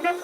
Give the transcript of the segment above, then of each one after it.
Welcome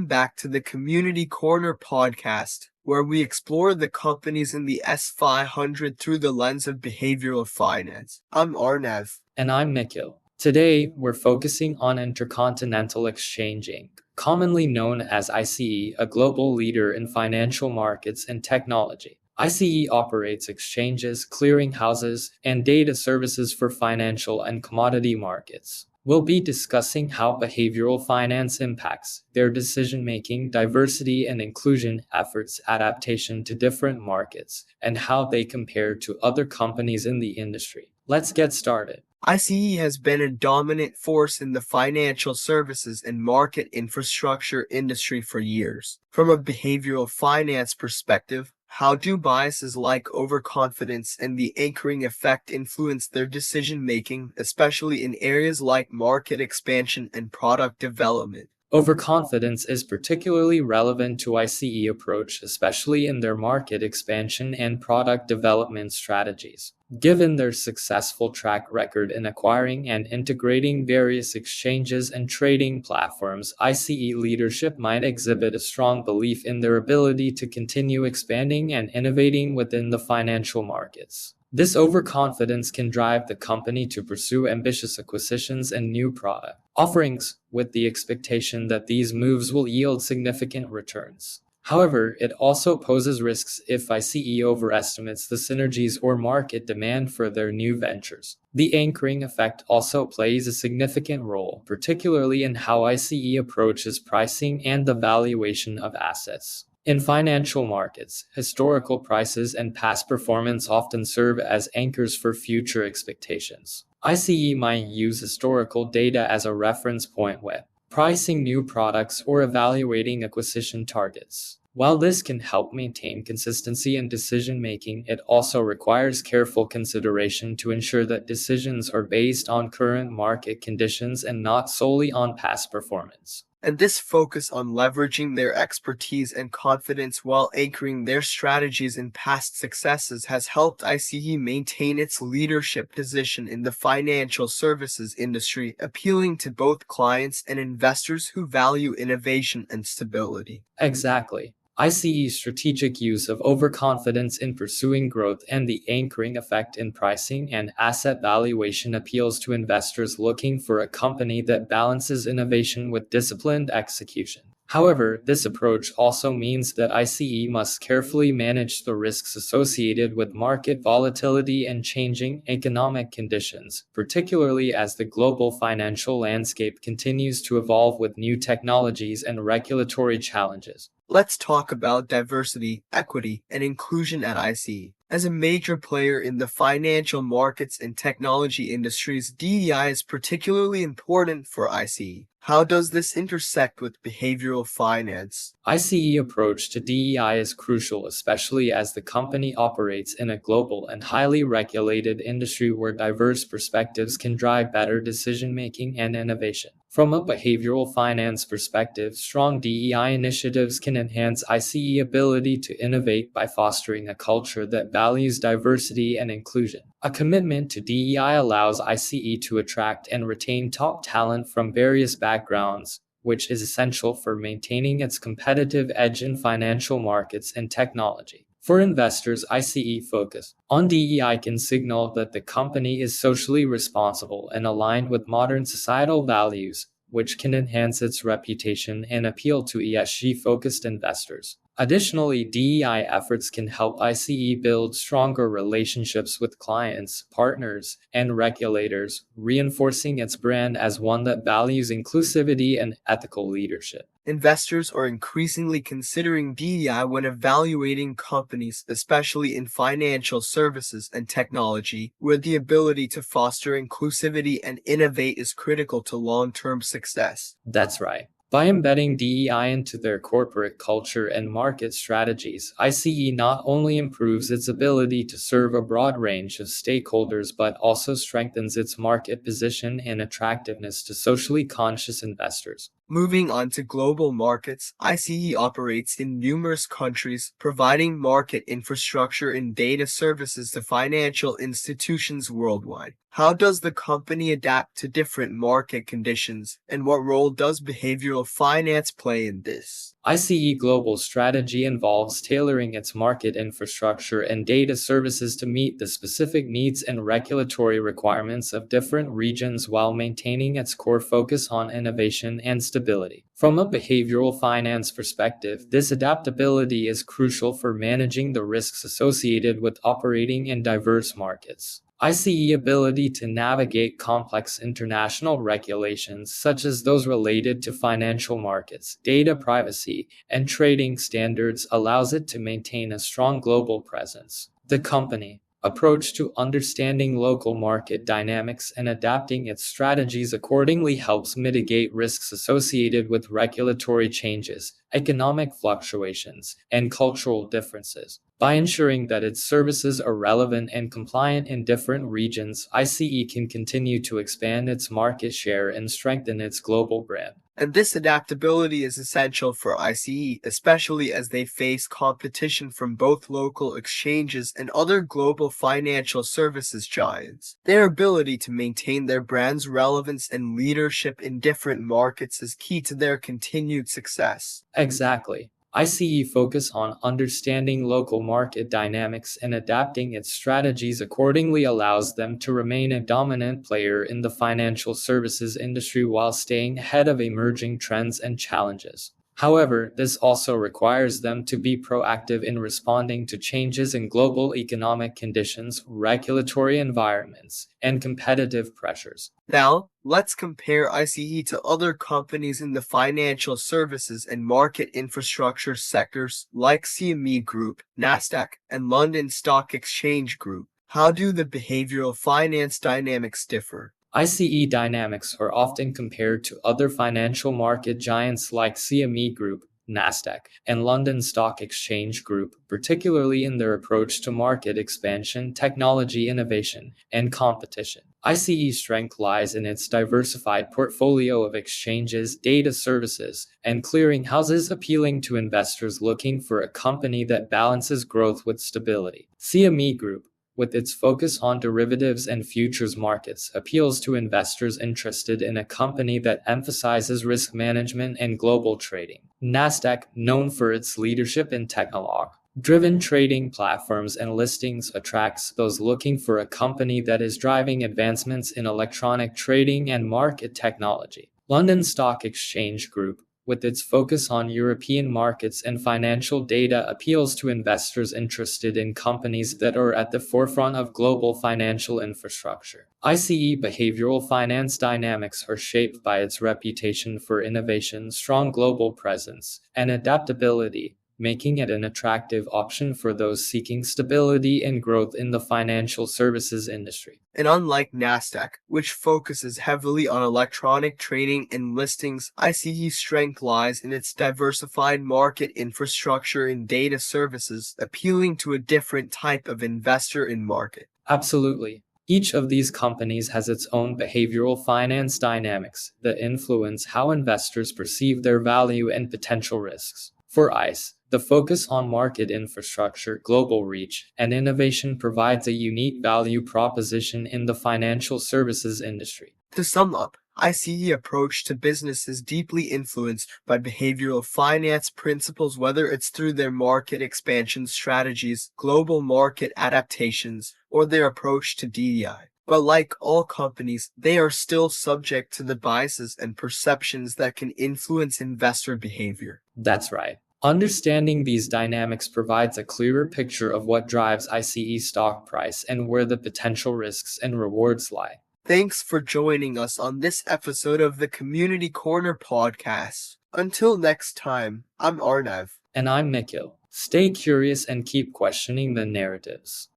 back to the Community Corner podcast, where we explore the companies in the S500 through the lens of behavioral finance. I'm Arnav. And I'm Nikhil. Today, we're focusing on Intercontinental Exchange Inc., commonly known as ICE, a global leader in financial markets and technology. ICE operates exchanges, clearinghouses, and data services for financial and commodity markets. We'll be discussing how behavioral finance impacts their decision-making, diversity and inclusion efforts, adaptation to different markets, and how they compare to other companies in the industry. Let's get started. ICE has been a dominant force in the financial services and market infrastructure industry for years. From a behavioral finance perspective, how do biases like overconfidence and the anchoring effect influence their decision-making, especially in areas like market expansion and product development? Overconfidence is particularly relevant to ICE approach, especially in their market expansion and product development strategies. Given their successful track record in acquiring and integrating various exchanges and trading platforms, ICE leadership might exhibit a strong belief in their ability to continue expanding and innovating within the financial markets. This overconfidence can drive the company to pursue ambitious acquisitions and new product offerings, with the expectation that these moves will yield significant returns. However, it also poses risks if ICE overestimates the synergies or market demand for their new ventures. The anchoring effect also plays a significant role, particularly in how ICE approaches pricing and the valuation of assets. In financial markets, historical prices and past performance often serve as anchors for future expectations. ICE might use historical data as a reference point when pricing new products or evaluating acquisition targets. While this can help maintain consistency in decision-making, it also requires careful consideration to ensure that decisions are based on current market conditions and not solely on past performance. And this focus on leveraging their expertise and confidence while anchoring their strategies in past successes has helped ICE maintain its leadership position in the financial services industry, appealing to both clients and investors who value innovation and stability. Exactly. ICE's strategic use of overconfidence in pursuing growth and the anchoring effect in pricing and asset valuation appeals to investors looking for a company that balances innovation with disciplined execution. However, this approach also means that ICE must carefully manage the risks associated with market volatility and changing economic conditions, particularly as the global financial landscape continues to evolve with new technologies and regulatory challenges. Let's talk about diversity, equity, and inclusion at ICE. As a major player in the financial markets and technology industries, DEI is particularly important for ICE. How does this intersect with behavioral finance? ICE approach to DEI is crucial, especially as the company operates in a global and highly regulated industry where diverse perspectives can drive better decision-making and innovation. From a behavioral finance perspective, strong DEI initiatives can enhance ICE ability to innovate by fostering a culture that values diversity and inclusion. A commitment to DEI allows ICE to attract and retain top talent from various backgrounds, which is essential for maintaining its competitive edge in financial markets and technology. For investors, ICE focus on DEI can signal that the company is socially responsible and aligned with modern societal values, which can enhance its reputation and appeal to ESG-focused investors. Additionally, DEI efforts can help ICE build stronger relationships with clients, partners, and regulators, reinforcing its brand as one that values inclusivity and ethical leadership. Investors are increasingly considering DEI when evaluating companies, especially in financial services and technology, where the ability to foster inclusivity and innovate is critical to long-term success. That's right. By embedding DEI into their corporate culture and market strategies, ICE not only improves its ability to serve a broad range of stakeholders but also strengthens its market position and attractiveness to socially conscious investors. Moving on to global markets, ICE operates in numerous countries, providing market infrastructure and data services to financial institutions worldwide. How does the company adapt to different market conditions, and what role does behavioral finance play in this? ICE Global strategy involves tailoring its market infrastructure and data services to meet the specific needs and regulatory requirements of different regions while maintaining its core focus on innovation and stability. From a behavioral finance perspective, this adaptability is crucial for managing the risks associated with operating in diverse markets. ICE ability to navigate complex international regulations such as those related to financial markets, data privacy, and trading standards allows it to maintain a strong global presence. The company approach to understanding local market dynamics and adapting its strategies accordingly helps mitigate risks associated with regulatory changes, economic fluctuations, and cultural differences. By ensuring that its services are relevant and compliant in different regions, ICE can continue to expand its market share and strengthen its global brand. And this adaptability is essential for ICE, especially as they face competition from both local exchanges and other global financial services giants. Their ability to maintain their brand's relevance and leadership in different markets is key to their continued success. Exactly. ICE focus on understanding local market dynamics and adapting its strategies accordingly allows them to remain a dominant player in the financial services industry while staying ahead of emerging trends and challenges. However, this also requires them to be proactive in responding to changes in global economic conditions, regulatory environments, and competitive pressures. Now, let's compare ICE to other companies in the financial services and market infrastructure sectors like CME Group, Nasdaq, and London Stock Exchange Group. How do the behavioral finance dynamics differ? ICE dynamics are often compared to other financial market giants like CME Group, Nasdaq, and London Stock Exchange Group, particularly in their approach to market expansion, technology innovation, and competition. ICE's strength lies in its diversified portfolio of exchanges, data services, and clearinghouses appealing to investors looking for a company that balances growth with stability. CME Group, with its focus on derivatives and futures markets, appeals to investors interested in a company that emphasizes risk management and global trading. Nasdaq, known for its leadership in technology-driven trading platforms and listings, attracts those looking for a company that is driving advancements in electronic trading and market technology. London Stock Exchange Group, with its focus on European markets and financial data, appeals to investors interested in companies that are at the forefront of global financial infrastructure. ICE behavioral finance dynamics are shaped by its reputation for innovation, strong global presence, and adaptability, making it an attractive option for those seeking stability and growth in the financial services industry. And unlike Nasdaq, which focuses heavily on electronic trading and listings, ICE's strength lies in its diversified market infrastructure and data services, appealing to a different type of investor and market. Absolutely. Each of these companies has its own behavioral finance dynamics that influence how investors perceive their value and potential risks. For ICE, the focus on market infrastructure, global reach, and innovation provides a unique value proposition in the financial services industry. To sum up, ICE approach to business is deeply influenced by behavioral finance principles, whether it's through their market expansion strategies, global market adaptations, or their approach to DEI. But like all companies, they are still subject to the biases and perceptions that can influence investor behavior. That's right. Understanding these dynamics provides a clearer picture of what drives ICE stock price and where the potential risks and rewards lie. Thanks for joining us on this episode of the Community Corner podcast. Until next time, I'm Arnav. And I'm Nikhil. Stay curious and keep questioning the narratives.